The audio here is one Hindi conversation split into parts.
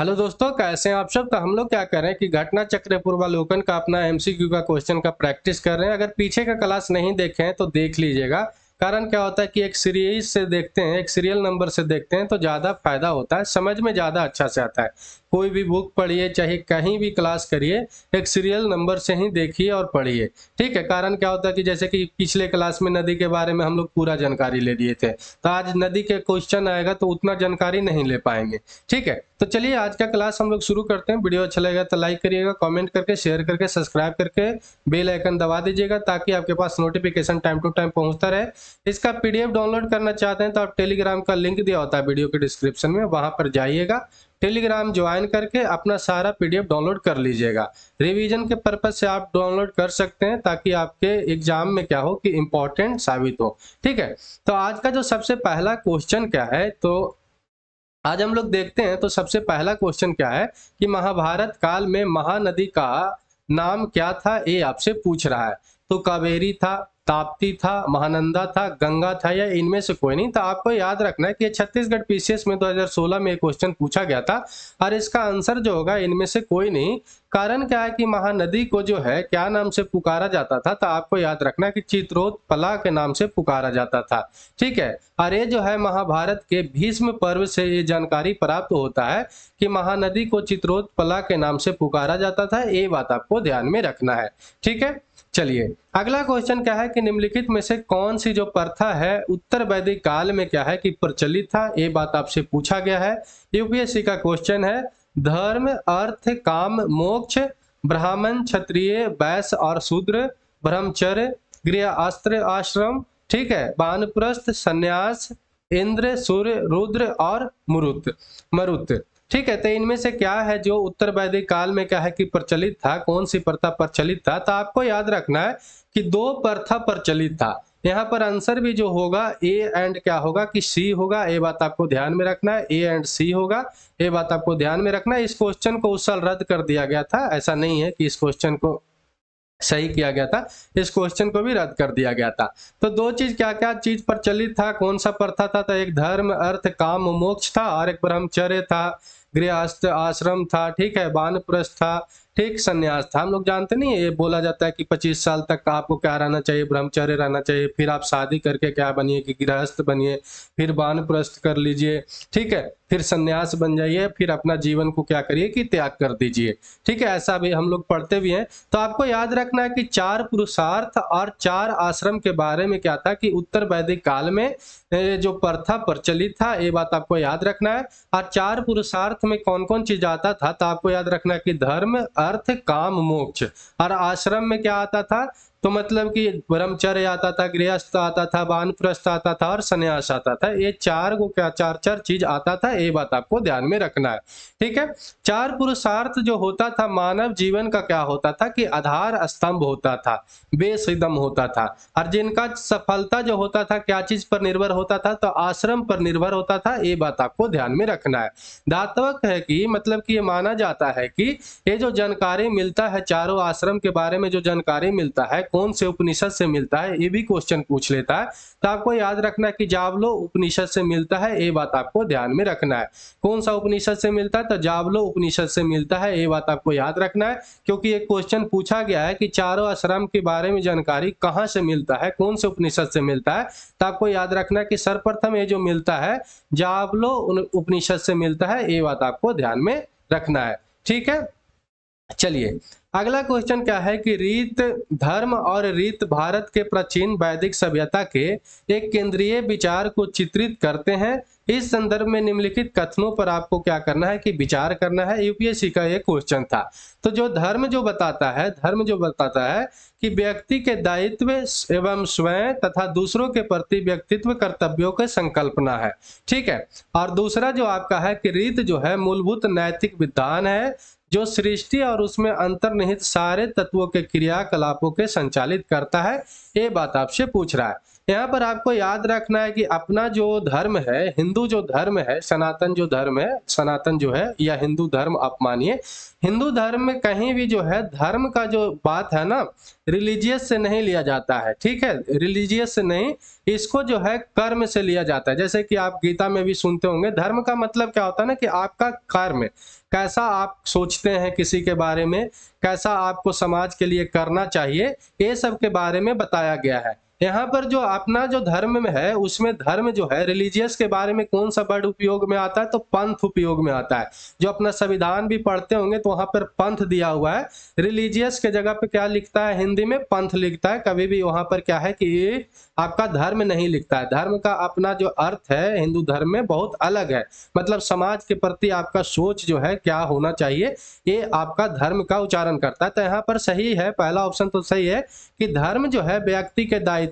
हेलो दोस्तों, कैसे हैं आप सब। तो हम लोग क्या कर रहे हैं कि घटना चक्र पूर्वावलोकन का अपना एमसीक्यू का क्वेश्चन का प्रैक्टिस कर रहे हैं। अगर पीछे का क्लास नहीं देखे हैं तो देख लीजिएगा। कारण क्या होता है कि एक सीरीज से देखते हैं, एक सीरियल नंबर से देखते हैं तो ज़्यादा फायदा होता है, समझ में ज़्यादा अच्छा से आता है। कोई भी बुक पढ़िए, चाहे कहीं भी क्लास करिए, एक सीरियल नंबर से ही देखिए और पढ़िए। ठीक है। कारण क्या होता है कि जैसे कि पिछले क्लास में नदी के बारे में हम लोग पूरा जानकारी ले लिए थे, तो आज नदी के क्वेश्चन आएगा तो उतना जानकारी नहीं ले पाएंगे। ठीक है। तो चलिए आज का क्लास हम लोग शुरू करते हैं। वीडियो अच्छा लगेगा तो लाइक करिएगा, कमेंट करके, शेयर करके, सब्सक्राइब करके बेल आइकन दबा दीजिएगा ताकि आपके पास नोटिफिकेशन टाइम टू टाइम पहुंचता रहे। इसका पीडीएफ डाउनलोड करना चाहते हैं तो आप टेलीग्राम का लिंक दिया होता है वीडियो के डिस्क्रिप्शन में, वहां पर जाइएगा, टेलीग्राम ज्वाइन करके अपना सारा पीडीएफ डाउनलोड कर लीजिएगा। रिवीजन के पर्पज से आप डाउनलोड कर सकते हैं ताकि आपके एग्जाम में क्या हो कि इंपॉर्टेंट साबित हो। ठीक है। तो आज का जो सबसे पहला क्वेश्चन क्या है, तो आज हम लोग देखते हैं। तो सबसे पहला क्वेश्चन क्या है कि महाभारत काल में महानदी का नाम क्या था, ये आपसे पूछ रहा है। तो कावेरी था, ताप्ती था, महानंदा था, गंगा था, या इनमें से कोई नहीं। तो आपको याद रखना है कि छत्तीसगढ़ पीसीएस में 2016 में एक क्वेश्चन पूछा गया था और इसका आंसर जो होगा इनमें से कोई नहीं। कारण क्या है कि महानदी को जो है क्या नाम से पुकारा जाता था, तो आपको याद रखना है कि चित्रोत्पला के नाम से पुकारा जाता था। ठीक है। और ये जो है महाभारत के भीष्म पर्व से ये जानकारी प्राप्त होता है कि महानदी को चित्रोत्पला के नाम से पुकारा जाता था। ये बात आपको ध्यान में रखना है। ठीक है। चलिए अगला क्वेश्चन क्या है कि निम्नलिखित में से कौन सी जो प्रथा है उत्तर वैदिक काल में क्या है कि प्रचलित था, ये बात आपसे पूछा गया है। यूपीएससी का क्वेश्चन है। धर्म, अर्थ, काम, मोक्ष, ब्राह्मण, क्षत्रिय, वैश्य और शूद्र, ब्रह्मचर्य, गृहस्थ आश्रम, ठीक है, वानप्रस्थ, संन्यास, इंद्र, सूर्य, रुद्र और मरुत। ठीक है। तो इनमें से क्या है जो उत्तर वैदिक काल में क्या है कि प्रचलित था, कौन सी प्रथा प्रचलित था। तो आपको याद रखना है कि दो प्रथा प्रचलित था। यहाँ पर आंसर भी जो होगा ए एंड क्या होगा कि सी होगा। ये बात आपको ध्यान में रखना है, ए एंड सी होगा। ये बात आपको ध्यान में रखना है। इस क्वेश्चन को उस साल रद्द कर दिया गया था, ऐसा नहीं है कि इस क्वेश्चन को सही किया गया था, इस क्वेश्चन को भी रद्द कर दिया गया था। तो दो चीज क्या क्या चीज प्रचलित था, कौन सा प्रथा था, तो एक धर्म, अर्थ, काम, मोक्ष था और एक ब्रह्मचर्य था, गृहस्थ आश्रम था, ठीक है, वानप्रस्थ था, ठीक, संन्यास था। हम लोग जानते नहीं, ये बोला जाता है कि 25 साल तक आपको क्या रहना चाहिए, ब्रह्मचर्य रहना चाहिए, फिर आप शादी करके क्या बनिए कि गृहस्थ बनिए, फिर वानप्रस्थ कर लीजिए, ठीक है, फिर संन्यास बन जाइए, फिर अपना जीवन को क्या करिए कि त्याग कर दीजिए। ठीक है। ऐसा भी हम लोग पढ़ते भी हैं। तो आपको याद रखना है कि 4 पुरुषार्थ और 4 आश्रम के बारे में क्या था कि उत्तर वैदिक काल में जो प्रथा प्रचलित था, ये बात आपको याद रखना है। और 4 पुरुषार्थ में कौन कौन चीज आता था, तो आपको याद रखना है कि धर्म, अर्थ, काम, मोक्ष। और आश्रम में क्या आता था, तो मतलब कि ब्रह्मचर्य आता था, गृहस्थ आता था, वानप्रस्थ आता था और संन्यास आता था। ये 4 को क्या 4 चीज आता था, ये बात आपको ध्यान में रखना है। ठीक है। 4 पुरुषार्थ जो होता था मानव जीवन का क्या होता था कि आधार स्तंभ होता था, बेस एकदम होता था। और जिनका सफलता जो होता था क्या चीज पर निर्भर होता था, तो आश्रम पर निर्भर होता था। ये बात आपको ध्यान में रखना है। धात्वक है कि मतलब कि ये माना जाता है कि ये जो जानकारी मिलता है चारों आश्रम के बारे में, जो जानकारी मिलता है कौन से उपनिषद से मिलता है, ये भी क्वेश्चन पूछ लेता है। तो आपको याद रखना है कि जावलो उपनिषद से मिलता है, ये बात आपको ध्यान में रखना है। कौन सा उपनिषद से मिलता है, तो जावलो उपनिषद से मिलता है, ये बात आपको याद रखना है। क्योंकि एक क्वेश्चन पूछा गया है कि चारों आश्रम के बारे में जानकारी कहाँ से मिलता है, कौन से उपनिषद से मिलता है। तो आपको याद रखना है कि सर्वप्रथम ये जो मिलता है जावलो उपनिषद से मिलता है, ये बात आपको ध्यान में रखना है। ठीक है। चलिए अगला क्वेश्चन क्या है कि रीत, धर्म और रीत भारत के प्राचीन वैदिक सभ्यता के एक केंद्रीय विचार को चित्रित करते हैं। इस संदर्भ में निम्नलिखित कथनों पर आपको क्या करना है कि विचार करना है। यूपीएससी का एक क्वेश्चन था। तो जो धर्म जो बताता है कि व्यक्ति के दायित्व एवं स्वयं तथा दूसरों के प्रति व्यक्तित्व कर्तव्यों की संकल्पना है। ठीक है। और दूसरा जो आपका है कि रीत जो है मूलभूत नैतिक विधान है जो सृष्टि और उसमें अंतर्निहित सारे तत्वों के क्रियाकलापों के संचालित करता है। ये बात आपसे पूछ रहा है। यहाँ पर आपको याद रखना है कि अपना जो धर्म है, हिंदू जो धर्म है, सनातन जो धर्म है, सनातन जो है या हिंदू धर्म आप मानिए, हिंदू धर्म में कहीं भी जो है धर्म का जो बात है ना, रिलीजियस से नहीं लिया जाता है, ठीक है, रिलीजियस से नहीं, इसको जो है कर्म से लिया जाता है। जैसे कि आप गीता में भी सुनते होंगे, धर्म का मतलब क्या होता है ना कि आपका कर्म, कैसा आप सोचते हैं किसी के बारे में, कैसा आपको समाज के लिए करना चाहिए, ये सब के बारे में बताया गया है। यहाँ पर जो अपना जो धर्म में है, उसमें धर्म जो है रिलीजियस के बारे में कौन सा वर्ड उपयोग में आता है, तो पंथ उपयोग में आता है। जो अपना संविधान भी पढ़ते होंगे तो वहां पर पंथ दिया हुआ है, रिलीजियस के जगह पे क्या लिखता है, हिंदी में पंथ लिखता है, कभी भी वहां पर क्या है कि ये आपका धर्म नहीं लिखता है। धर्म का अपना जो अर्थ है हिंदू धर्म में बहुत अलग है, मतलब समाज के प्रति आपका सोच जो है क्या होना चाहिए, ये आपका धर्म का उच्चारण करता है। तो यहाँ पर सही है, पहला ऑप्शन तो सही है कि धर्म जो है व्यक्ति के दायित्व,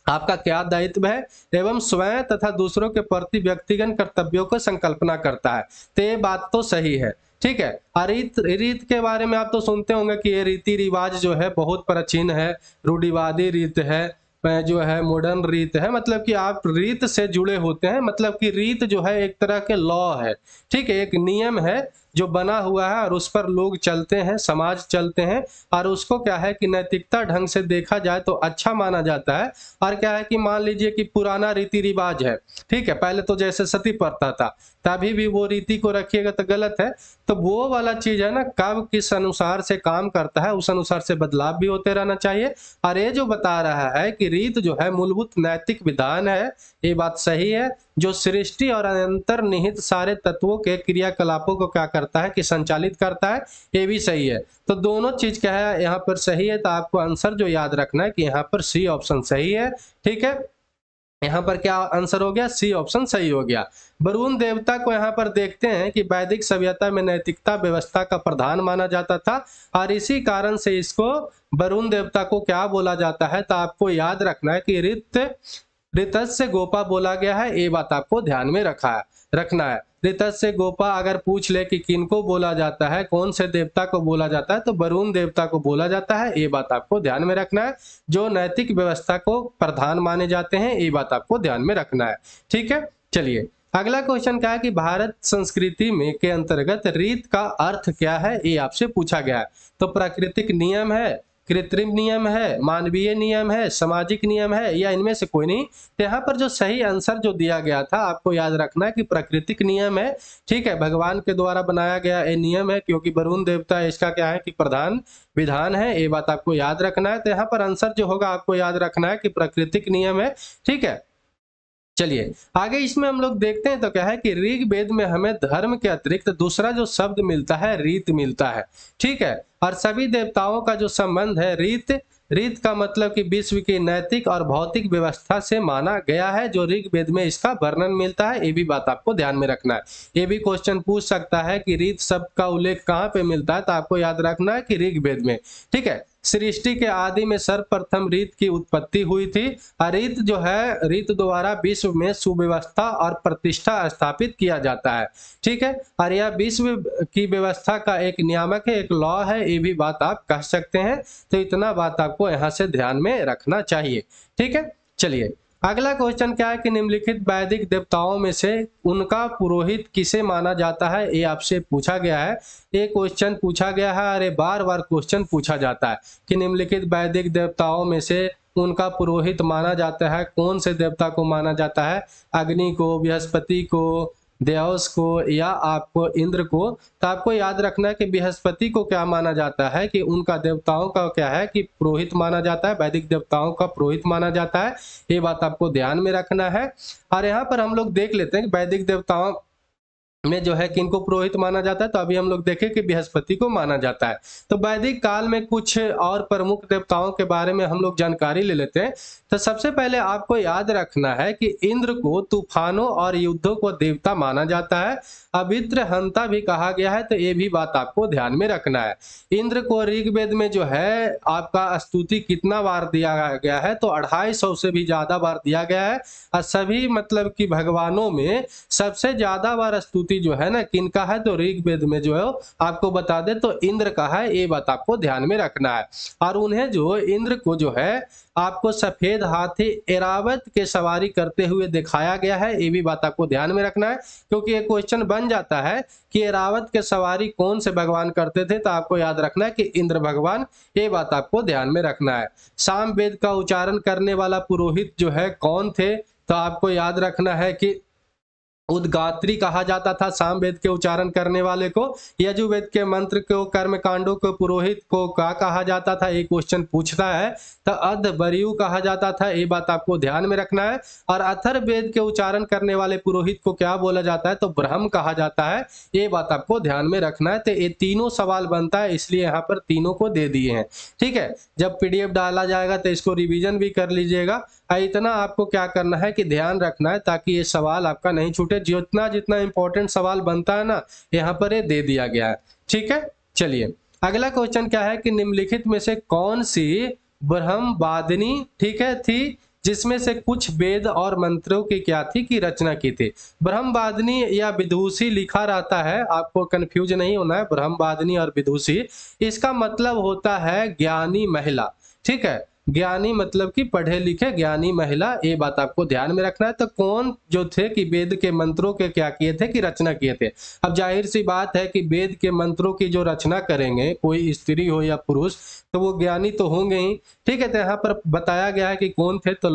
आपका क्या दायित्व है एवं स्वयं तथा दूसरों के प्रति व्यक्तिगत कर्तव्यों को संकल्पना करता है। तो ये बात तो सही है, ठीक है। रीत के बारे में आप तो सुनते होंगे कि ये रीति रिवाज जो है बहुत प्राचीन है, रूढ़िवादी रीत है, जो है मॉडर्न रीत है, मतलब कि आप रीत से जुड़े होते हैं, मतलब कि रीत जो है एक तरह के लॉ है, ठीक है, एक नियम है जो बना हुआ है और उस पर लोग चलते हैं, समाज चलते हैं, और उसको क्या है कि नैतिकता ढंग से देखा जाए तो अच्छा माना जाता है। और क्या है कि मान लीजिए कि पुराना रीति रिवाज है, ठीक है, पहले तो जैसे सती प्रथा था, तभी भी वो रीति को रखिएगा तो गलत है, तो वो वाला चीज है ना, कब किस अनुसार से काम करता है उस अनुसार से बदलाव भी होते रहना चाहिए। और ये जो बता रहा है कि रीत जो है मूलभूत नैतिक विधान है, ये बात सही है, जो सृष्टि और अंतर्निहित सारे तत्वों के क्रियाकलापों को क्या करता है कि संचालित करता है, ये भी सही है। तो दोनों चीज क्या है यहाँ पर सही है, तो आपको आंसर जो याद रखना है कि यहाँ पर सी ऑप्शन सही है, ठीक है। यहाँ पर क्या आंसर हो गया, सी ऑप्शन सही हो गया। वरुण देवता को यहाँ पर देखते हैं कि वैदिक सभ्यता में नैतिकता व्यवस्था का प्रधान माना जाता था, और इसी कारण से इसको वरुण देवता को क्या बोला जाता है, तो आपको याद रखना है कि ऋतस्य गोपा बोला गया है, ये बात आपको ध्यान में रखना है। ऋतस्य गोपा अगर पूछ ले कि किनको बोला जाता है, कौन से देवता को बोला जाता है, तो वरुण देवता को बोला जाता है, ये बात आपको ध्यान में रखना है। जो नैतिक व्यवस्था को प्रधान माने जाते हैं, ये बात आपको ध्यान में रखना है, ठीक है। चलिए अगला क्वेश्चन क्या है कि भारत संस्कृति में के अंतर्गत रीत का अर्थ क्या है, ये आपसे पूछा गया है। तो प्राकृतिक नियम है, कृत्रिम नियम है, मानवीय नियम है, सामाजिक नियम है, या इनमें से कोई नहीं। तो यहाँ पर जो सही आंसर जो दिया गया था आपको याद रखना है कि प्राकृतिक नियम है, ठीक है, भगवान के द्वारा बनाया गया ये नियम है, क्योंकि वरुण देवता इसका क्या है कि प्रधान विधान है, ये बात आपको याद रखना है। तो यहाँ पर आंसर जो होगा आपको याद रखना है कि प्राकृतिक नियम है, ठीक है। चलिए आगे इसमें हम लोग देखते हैं, तो क्या है कि ऋग्वेद में हमें धर्म के अतिरिक्त दूसरा जो शब्द मिलता है रीत मिलता है, ठीक है। और सभी देवताओं का जो संबंध है रीत का मतलब कि विश्व की नैतिक और भौतिक व्यवस्था से माना गया है, जो ऋग्वेद में इसका वर्णन मिलता है, ये भी बात आपको ध्यान में रखना है। ये भी क्वेश्चन पूछ सकता है कि रीत शब्द का उल्लेख कहाँ पे मिलता है, तो आपको याद रखना है कि ऋग्वेद में, ठीक है। सृष्टि के आदि में सर्वप्रथम रीत की उत्पत्ति हुई थी, और रीत जो है रीत द्वारा विश्व में सुव्यवस्था और प्रतिष्ठा स्थापित किया जाता है, ठीक है। और यह विश्व की व्यवस्था का एक नियामक है, एक लॉ है, ये भी बात आप कह सकते हैं। तो इतना बात आपको यहाँ से ध्यान में रखना चाहिए, ठीक है। चलिए अगला क्वेश्चन क्या है कि निम्नलिखित वैदिक देवताओं में से उनका पुरोहित किसे माना जाता है, ये आपसे पूछा गया है। ये क्वेश्चन पूछा गया है, अरे बार बार क्वेश्चन पूछा जाता है कि निम्नलिखित वैदिक देवताओं में से उनका पुरोहित माना जाता है, कौन से देवता को माना जाता है, अग्नि को, बृहस्पति को, देवस को, या आपको इंद्र को। तो आपको याद रखना है कि बृहस्पति को क्या माना जाता है कि उनका देवताओं का क्या है कि पुरोहित माना जाता है, वैदिक देवताओं का पुरोहित माना जाता है, ये बात आपको ध्यान में रखना है। और यहाँ पर हम लोग देख लेते हैं कि वैदिक देवताओं में जो है किनको पुरोहित माना जाता है, तो अभी हम लोग देखें कि बृहस्पति को माना जाता है। तो वैदिक काल में कुछ और प्रमुख देवताओं के बारे में हम लोग जानकारी ले लेते हैं। तो सबसे पहले आपको याद रखना है कि इंद्र को तूफानों और युद्धों को देवता माना जाता है, अभित्र हंता भी कहा गया है, तो ये भी बात आपको ध्यान में रखना है। इंद्र को ऋग्वेद में जो है आपका स्तुति कितना बार दिया गया है, तो 250 से भी ज्यादा बार दिया गया है। और सभी मतलब कि भगवानों में सबसे ज्यादा बार स्तुति उत्पत्ति जो है ना किनका है, तो ऋग्वेद में जो है आपको बता दे तो इंद्र का है, ये बात आपको ध्यान में रखना है। और उन्हें जो इंद्र को जो है आपको सफेद हाथी एरावत के सवारी करते हुए दिखाया गया है, ये भी बात आपको ध्यान में रखना है, क्योंकि ये क्वेश्चन बन जाता है कि एरावत के सवारी कौन से भगवान करते थे, तो आपको याद रखना है कि इंद्र भगवान, ये बात आपको ध्यान में रखना है। सामवेद का उच्चारण करने वाला पुरोहित जो है कौन थे, तो आपको याद रखना है कि उद्गात्री कहा जाता था सामवेद के उच्चारण करने वाले को। यजुर्वेद के मंत्र को, कर्म कांडों को पुरोहित को क्या कहा जाता था, ये क्वेश्चन पूछता है, तो अधबरियु कहा जाता था, ये बात आपको ध्यान में रखना है। और अथर्ववेद के उच्चारण करने वाले पुरोहित को क्या बोला जाता है, तो ब्रह्म कहा जाता है, ये बात आपको ध्यान में रखना है। तो ये तीनों सवाल बनता है, इसलिए यहाँ पर तीनों को दे दिए हैं। ठीक है, जब PDF डाला जाएगा तो इसको रिवीजन भी कर लीजिएगा। इतना आपको क्या करना है कि ध्यान रखना है ताकि ये सवाल आपका नहीं छूटे। जितना जितना इंपॉर्टेंट सवाल बनता है ना, यहाँ पर ये दे दिया गया है। ठीक है, चलिए अगला क्वेश्चन क्या है कि निम्नलिखित में से कौन सी ब्रह्मवादिनी, ठीक है, थी जिसमें से कुछ वेद और मंत्रों की क्या थी कि रचना की थी। ब्रह्मवादिनी या विदुषी लिखा रहता है, आपको कंफ्यूज नहीं होना है। ब्रह्मवादिनी और विदुषी, इसका मतलब होता है ज्ञानी महिला। ठीक है, ज्ञानी मतलब कि पढ़े लिखे ज्ञानी महिला, ये बात आपको ध्यान में रखना है। तो कौन जो थे कि वेद के मंत्रों के क्या किए थे कि रचना किए थे। अब जाहिर सी बात है कि वेद के मंत्रों की जो रचना करेंगे, कोई स्त्री हो या पुरुष, तो वो ज्ञानी तो होंगे ही। ठीक है, तो यहाँ पर बताया गया है कि कौन थे, तो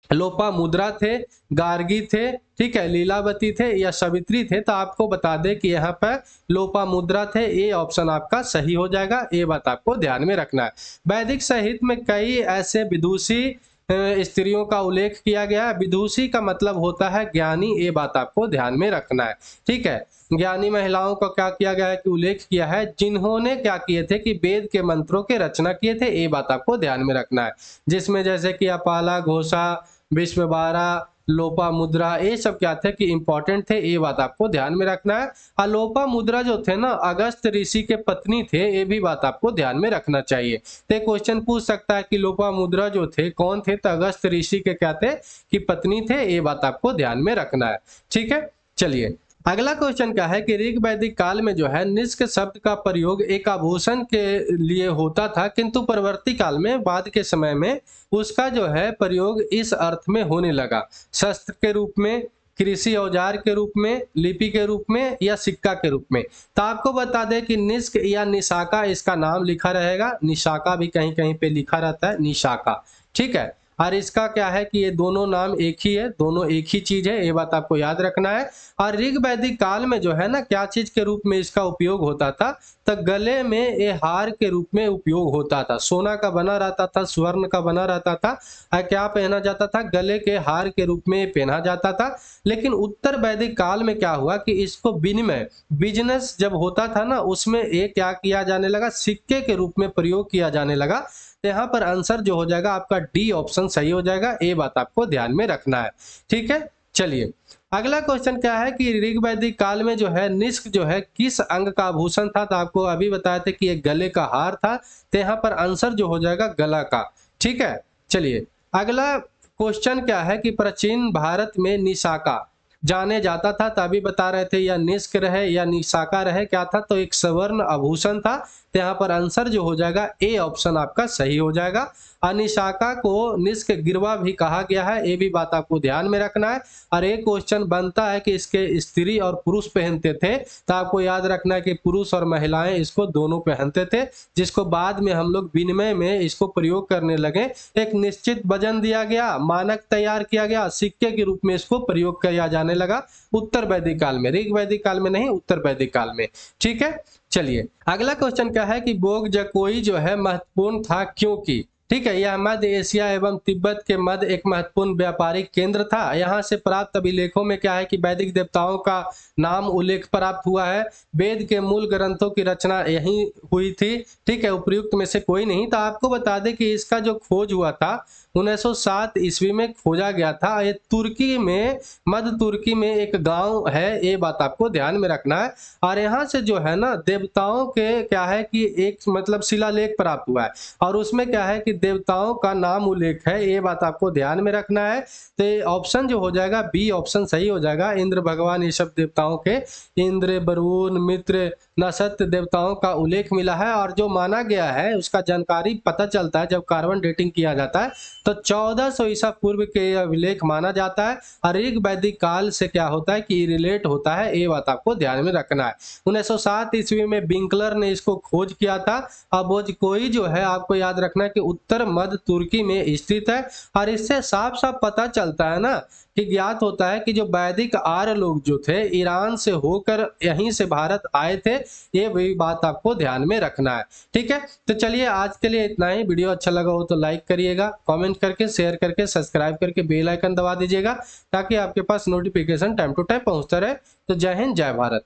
लोपामुद्रा थे, गार्गी थे, ठीक है, लीलावती थे या सावित्री थे। तो आपको बता दें कि यहाँ पर लोपामुद्रा थे, ये ऑप्शन आपका सही हो जाएगा, ये बात आपको ध्यान में रखना है। वैदिक साहित्य में कई ऐसे विदुषी स्त्रियों का उल्लेख किया गया है। विदुषी का मतलब होता है ज्ञानी, ये बात आपको ध्यान में रखना है। ठीक है, ज्ञानी महिलाओं का क्या किया गया है कि उल्लेख किया है, जिन्होंने क्या किए थे कि वेद के मंत्रों के रचना किए थे, ये बात आपको ध्यान में रखना है। जिसमें जैसे कि अपाला, घोषा, विश्वबारा, लोपामुद्रा, ये सब क्या थे कि इंपॉर्टेंट थे, ये बात आपको ध्यान में रखना है। और लोपामुद्रा जो थे ना अगस्त ऋषि के पत्नी थे, ये भी बात आपको ध्यान में रखना चाहिए। तो क्वेश्चन पूछ सकता है कि लोपामुद्रा जो थे कौन थे, तो अगस्त ऋषि के क्या थे कि पत्नी थे, ये बात आपको ध्यान में रखना है। ठीक है, चलिए अगला क्वेश्चन क्या है कि ऋग वैदिक काल में जो है निष्क शब्द का प्रयोग एक आभूषण के लिए होता था, किंतु परवर्ती काल में बाद के समय में उसका जो है प्रयोग इस अर्थ में होने लगा, शस्त्र के रूप में, कृषि औजार के रूप में, लिपि के रूप में या सिक्का के रूप में। तो आपको बता दें कि निष्क या निशाका इसका नाम लिखा रहेगा, निशाका भी कहीं कहीं पे लिखा रहता है, निशाका। ठीक है, और इसका क्या है कि ये दोनों नाम एक ही है, दोनों एक ही चीज है, ये बात आपको याद रखना है। और ऋग वैदिक काल में जो है ना क्या चीज के रूप में इसका उपयोग होता था, तो गले में ये हार के रूप में उपयोग होता था। सोना का बना रहता था, स्वर्ण का बना रहता था, और क्या पहना जाता था, गले के हार के रूप में पहना जाता था। लेकिन उत्तर वैदिक काल में क्या हुआ कि इसको विनिमय, बिजनेस जब होता था ना, उसमें ये क्या किया जाने लगा, सिक्के के रूप में प्रयोग किया जाने लगा। यहाँ पर आंसर जो हो जाएगा आपका डी ऑप्शन सही हो जाएगा, ये बात आपको ध्यान में रखना है। ठीक है, चलिए अगला क्वेश्चन क्या है कि ऋग वैदिक काल में जो है निष्क जो है किस अंग का आभूषण था, तो आपको अभी बताया था कि एक गले का हार था, तो यहाँ पर आंसर जो हो जाएगा गला का। ठीक है, चलिए अगला क्वेश्चन क्या है कि प्राचीन भारत में निशाका जाने जाता था, तभी बता रहे थे या निष्क रहे या निशाका रहे, क्या था, तो एक सवर्ण आभूषण था। तो यहाँ पर आंसर जो हो जाएगा ए ऑप्शन आपका सही हो जाएगा। अनिशाका को निष्क गिरवा भी कहा गया है, ये भी बात आपको ध्यान में रखना है। और एक क्वेश्चन बनता है कि इसके स्त्री और पुरुष पहनते थे, तो आपको याद रखना है कि पुरुष और महिलाएं इसको दोनों पहनते थे, जिसको बाद में हम लोग विनिमय में इसको प्रयोग करने लगे। एक निश्चित वजन दिया गया, मानक तैयार किया गया, सिक्के के रूप में इसको प्रयोग किया जाने लगा उत्तर वैदिक काल में, ऋग वैदिक काल में नहीं, उत्तर वैदिक काल में। ठीक है, चलिए अगला क्वेश्चन क्या है कि बोगजकोई जो है महत्वपूर्ण था क्योंकि, ठीक है, यह मध्य एशिया एवं तिब्बत के मध्य एक महत्वपूर्ण व्यापारिक केंद्र था। यहाँ से प्राप्त अभिलेखों में क्या है कि वैदिक देवताओं का नाम उल्लेख प्राप्त हुआ है। वेद के मूल ग्रंथों की रचना यहीं हुई थी। ठीक है, उपयुक्त में से कोई नहीं। तो आपको बता दें कि इसका जो खोज हुआ था 1907 ईस्वी में खोजा गया था। ये तुर्की में, मध्य तुर्की में एक गांव है, ये बात आपको ध्यान में रखना है। और यहाँ से जो है ना देवताओं के क्या है कि एक मतलब शिलालेख प्राप्त हुआ है, और उसमें क्या है कि देवताओं का नाम उल्लेख है, ये बात आपको ध्यान में रखना है। तो ऑप्शन जो हो जाएगा बी ऑप्शन सही हो जाएगा। इंद्र भगवान, ये सब देवताओं के इंद्र, वरुण, मित्र, नक्षत्र देवताओं का उल्लेख मिला है। और जो माना गया है उसका जानकारी पता चलता है जब कार्बन डेटिंग किया जाता है तो 1400 ईसा पूर्व के अभिलेख माना जाता है। और ऋग वैदिक काल से क्या होता है कि रिलेट होता है, ये बात आपको ध्यान में रखना है। 1907 ईस्वी में विंकलर ने इसको खोज किया था। अब वो कोई जो है आपको याद रखना है कि उत्तर मध्य तुर्की में स्थित है। और इससे साफ साफ पता चलता है ना कि ज्ञात होता है कि जो वैदिक आर्य लोग जो थे ईरान से होकर यहीं से भारत आए थे, ये भी बात आपको ध्यान में रखना है। ठीक है, तो चलिए आज के लिए इतना ही। वीडियो अच्छा लगा हो तो लाइक करिएगा, कमेंट करके, शेयर करके, सब्सक्राइब करके बेल आइकन दबा दीजिएगा ताकि आपके पास नोटिफिकेशन टाइम टू टाइम पहुंचता रहे। तो जय हिंद, जय भारत।